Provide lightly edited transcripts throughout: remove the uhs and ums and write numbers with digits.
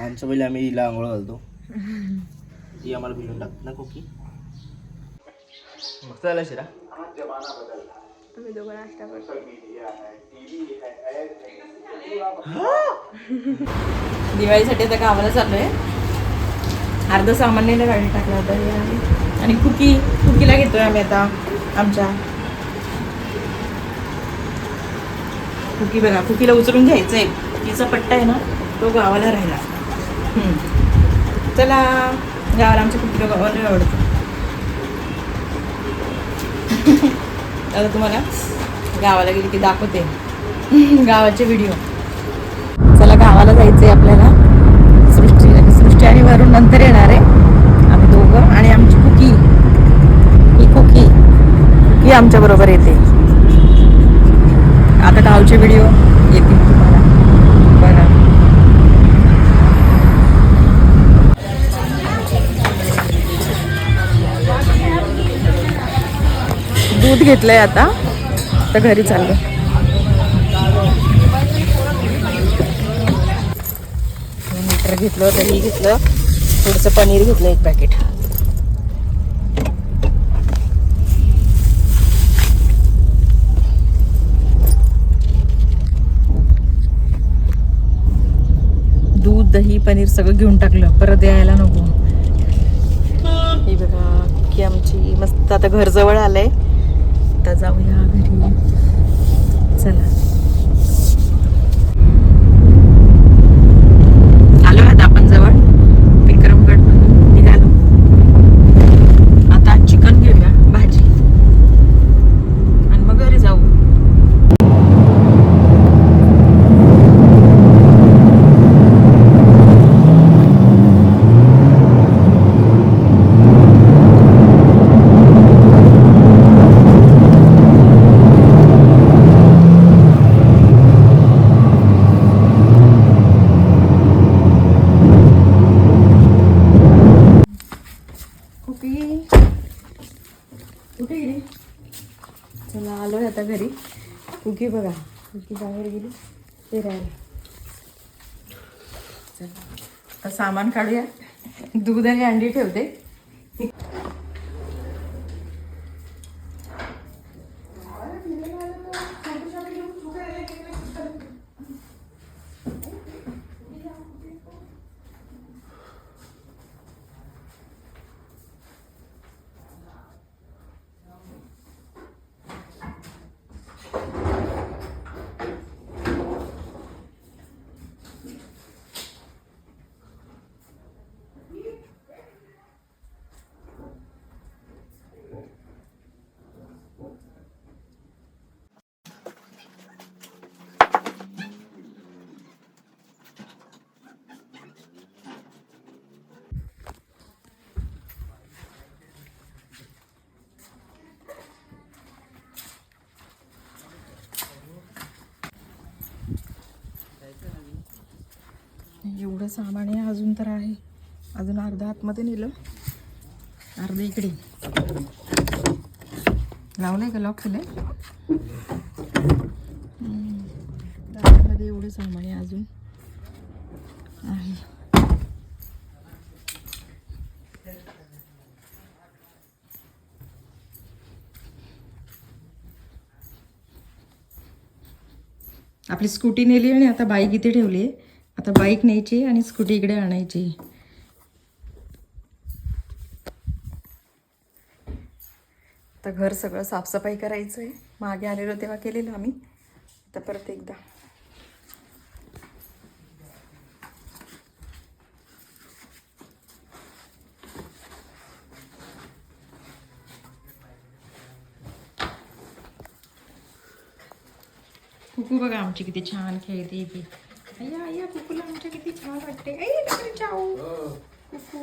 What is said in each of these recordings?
आमचं पहिले आम्ही हिला आंघोळ घालतो. ती आम्हाला भिजून टाकत ना कुकी. मस्त झाला शिरा. तुम्ही दोघं नाश्ता करतो. दिवाळीसाठी आता गावाला चाललोय. अर्ध सामान्याला गाडी टाकला होता आणि कुकीला घेतोय आम्ही आता. आमच्या कुकी बघा, कुकीला उचलून घ्यायचंय. तिचा पट्टा आहे ना तो गावाला राहिला. चला गावाला, आमच्या कुकीला गावाला आवडतं. आता तुम्हाला गावाला गेली की दाखवते गावाचे व्हिडिओ. चला गावाला जायचंय आपल्याला. सृष्टी आणि वरून नंतर येणार आहे. आम्ही दोघं आणि आमची कुकी. ही कुकी आमच्या बरोबर येते. आता गावचे व्हिडिओ येतील तुम्हाला. बरं, दूध घेतलंय आता घरी चाललो. मीटर घेतलं, दही घेतलं, थोडंसं पनीर घेतलं 1 पॅकेट. दूध, दही, पनीर सगळं घेऊन टाकलं. परत यायला नको. ही बघा की आमची मस्त. आता घर जवळ आलंय. आता जाऊया घरी. चला, आलो आता आपण जवळ. विक्रमगड मधून निघालो. आता चिकन घेऊया भाजी आणि मग घरी जाऊ. कुठे गेली? चला आलोय आता घरी. कुकी बघा, कुकी बाहेर गेली फिरायला. चला आता सामान काढूया. दूध आणि अंडी ठेवते. एवढं सामान आहे अजून तर आहे. अजून अर्धा आतमध्ये नेलं, अर्धा इकडे लावलंय का लॉक केलंय. दारामध्ये एवढं सामान आहे अजून आहे. आपली स्कूटी नेली आणि आता बाईक इथे ठेवली आहे. आता बाईक न्यायची आणि स्कूटी इकडे आणायची. आता घर सगळं साफसफाई करायचं आहे. मागे आलेलो तेव्हा केलेलं आम्ही. आता परत एकदा. कुकू बघा आमची किती छान खेळते ती. अय्या अय्या, कुकूला आमच्या किती छान वाटते. चाऊ कुकू,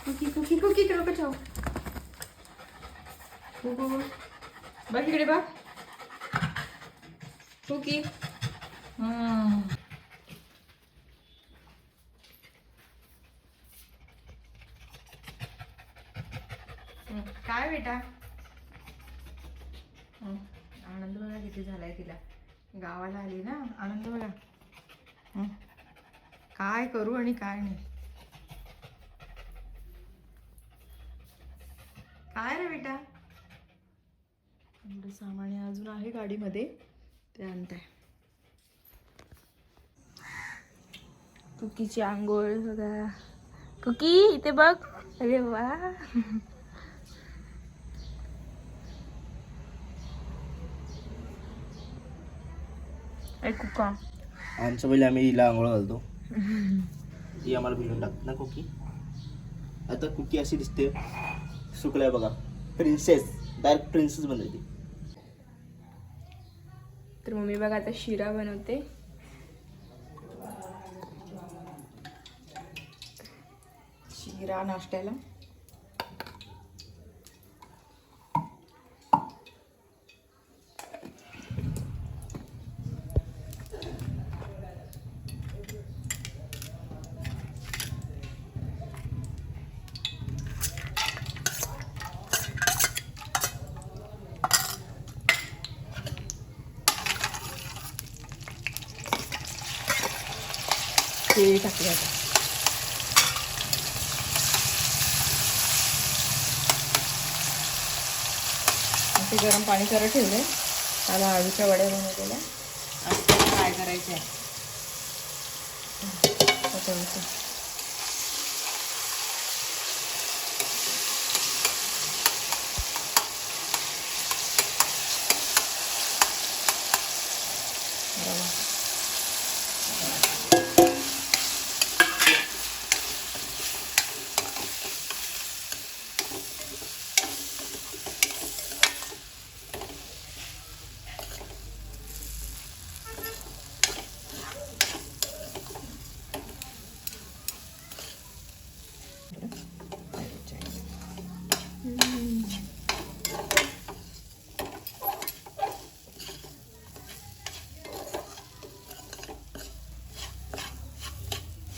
कुकी कुकी कुकी कुकी चाऊ. कुकू बघ इकडे बघ. कुकी काय बेटा. आनंद बघा किती झालाय तिला. गावाला आली ना, आनंद बघा. काय करू आणि काय नाही. काय रे बेटा, एवढं सामान अजून आहे गाडीमध्ये, ते आणताय. कुकीची आंघोळ बघा. कुकी इथे बघ. अरे वा. कुका आमच्या पहिले आम्ही हिला आंघोळ घालतो. ती आम्हाला भिजून टाकत ना कुकी. आता कुकी अशी दिसते, सुकलाय बघा. प्रिन्सेस, डायरेक्ट प्रिन्सेस बनली ती. तर मम्मी बघा आता शिरा बनवते. शिरा नाश्त्याला. ते टाकले आता. ते गरम पाणी करत ठेवले. त्याला आळूच्या वड्या बनवलेल्या. आता फ्राय करायचे आहे.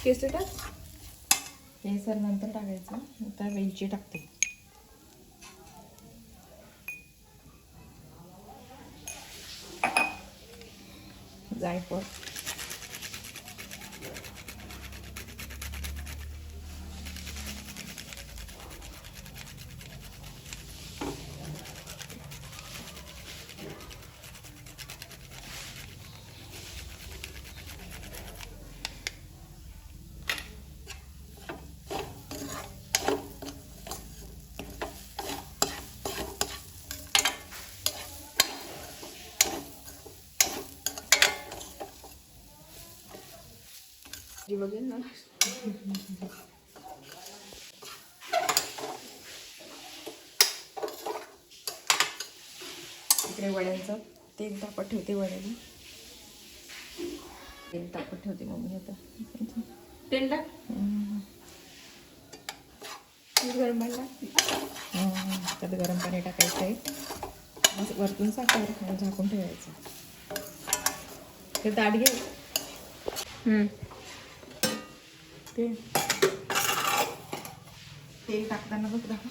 केसर टाक. केसर नंतर टाकायचं. नंतर वेलची टाकते. जायफळ. जी बघेल ना. इकडे वड्यांचं तेल तापत ठेवते. वड्याला तेल तापत ठेवते मम्मी. आता तेल टाक. गरम पाणी टाक. त्यात गरम पाणी टाकायचं आहे. वरतून साखर झाकून ठेवायचं. ते ताट घे. तेल टाकताना बघ दाखव.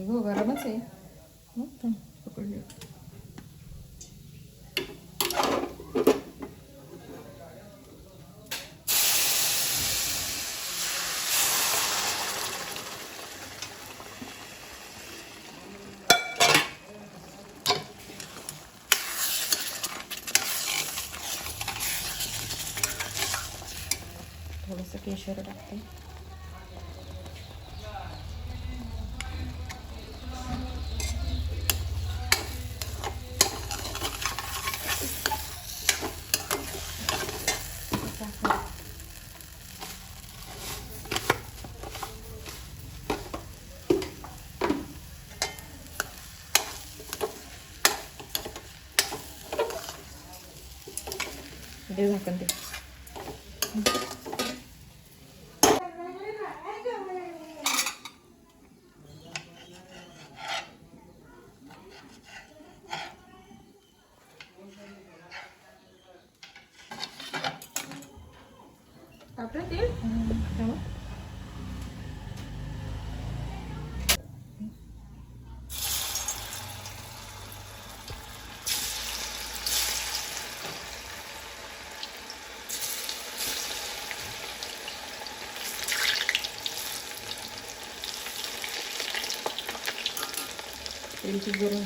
हो गरमच आहे. पकडले. थोडंसं केशर टाकते. दे झाकण दे. तेलची गरम.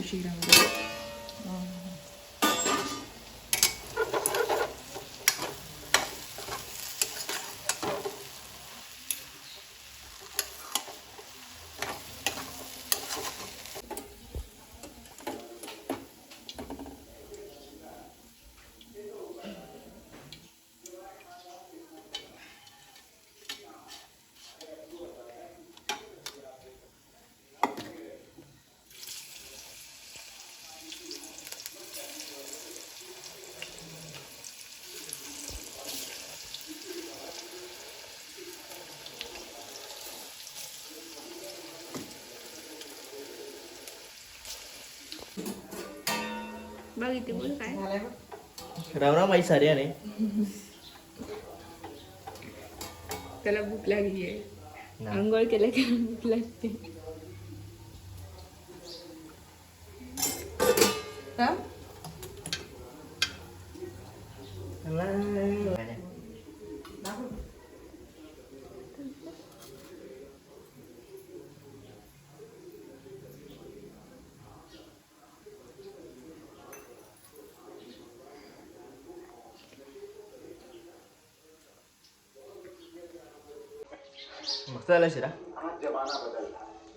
शिरामध्ये बघ इथे बोल काय झालंय बघ. राम आई सारे ने त्याला भूक लागली आहे. आंघोळ केलं की भूक लागते. हा? मस्त झाला शिरा.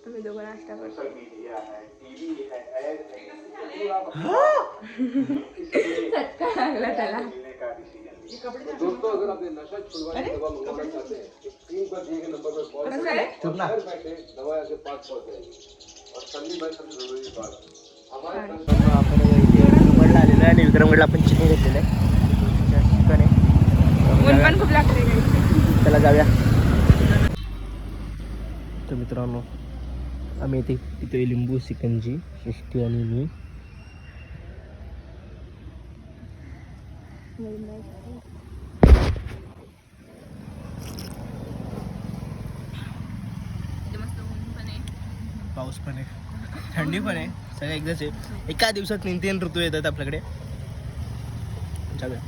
तुम्ही दोघं नाश्ता करतो. चटका लागला त्याला. चुप ना. आपण विक्रमगडला आलेलो आहे आणि विक्रमगडला आपण चिकन घेतलेलं आहे. चिकन आहे. ऊन पण खूप लागते. चला जाऊया. तर मित्रांनो आम्ही इथे पितोय लिंबू सिकंजी, सृष्टी आणि मी. पाऊस पण आहे, थंडी पण आहे, सगळं एकदाच आहे. एका दिवसात 3 ऋतू येतात आपल्याकडे. जाऊया.